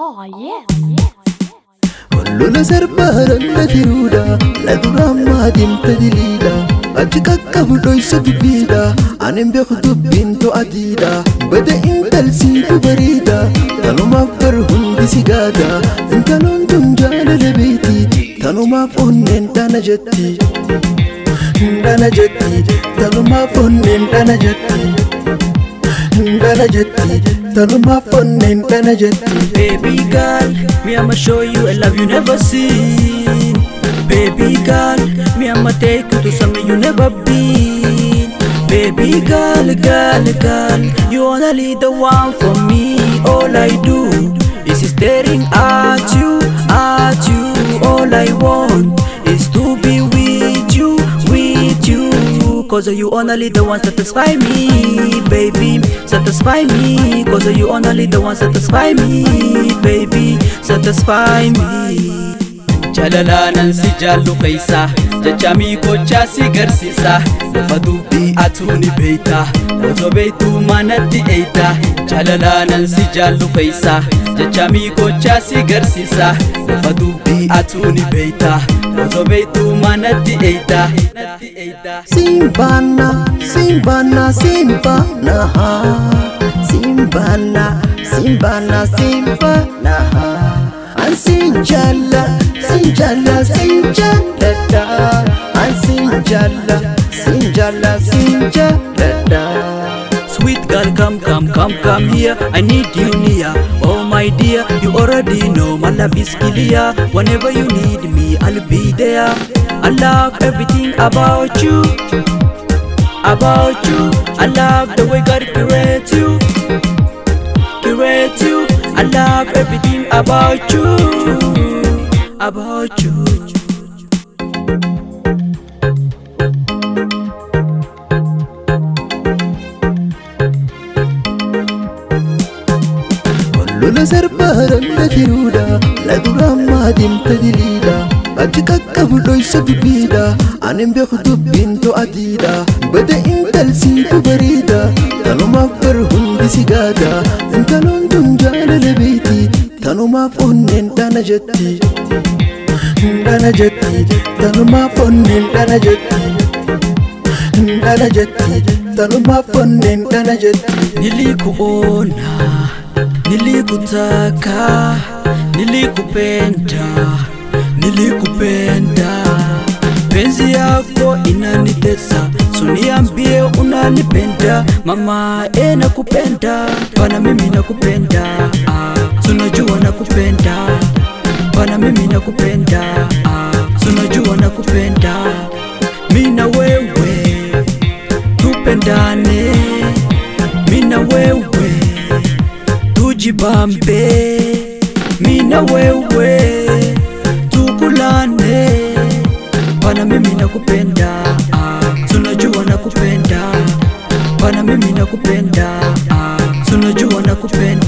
Oh yes. Lola sarbaara la tiruudha la duraamaa deemta diliidha achi qaqqabdoo isa dubbiidha anin beeku dubbiin to'atiidha bada intalsiitu bareeda tanumaaf bar hundi si gaada intaloon tun jaalala beeti tanumaaf onneen dhana jetti tanumaaf onneen dhana jetti tanumaaf onneen dhana jetti. Baby girl, me I'ma show you a love you never seen. Baby girl, me I'ma take you to somewhere you never been. Baby girl, you only the one for me. All I do is staring at you. All I want is to be with you. Cause you only the one satisfy me, baby. Satisfy me, cause you only the one satisfy me, baby. Satisfy me. Jalalanan si jallu kaisa, jachami kocha si garsisa. Fadubi atuni beita, oto beitu manati eita. Jalalanan si jallu kaisa, jachami kocha si garsisa. Fadubi atuni beita, oto beitu manati eita. Simbana, an sinjalla da. Sweet girl, come here. I need you near. Oh my dear, you already know my love is clear. Whenever you need me, I'll be there. I love everything about you. I love the way God created you. I love everything about you. Lola sarbaara la tiruudha la duraamaa deemta diliidha achi qaqqabdoo isa dubbiidha anin beeku dubbiin to'atiidha bada intalsiitu bareeda tanumaaf bar hundi si gaada intaloon tun jaalala beeti tanumaaf onneen dhana jetti tanumaaf onneen dhana jetti tanumaaf onneen dhana jetti. Nilikuona, nilikutaka, nilikupenda. Penzi yako inanitesa, so niambie unanipenda. Mama nakupenda, bana mimi nakupenda. So najua nakupenda, bana mimi nakupenda. So najua nakupenda. Mimi na wewe tupendane, mimi na wewe tujibambe, mimi na wewe tukulane. Bana mimi nakupenda, tunajua nakupenda. Bana mimi nakupenda, tunajua nakupenda.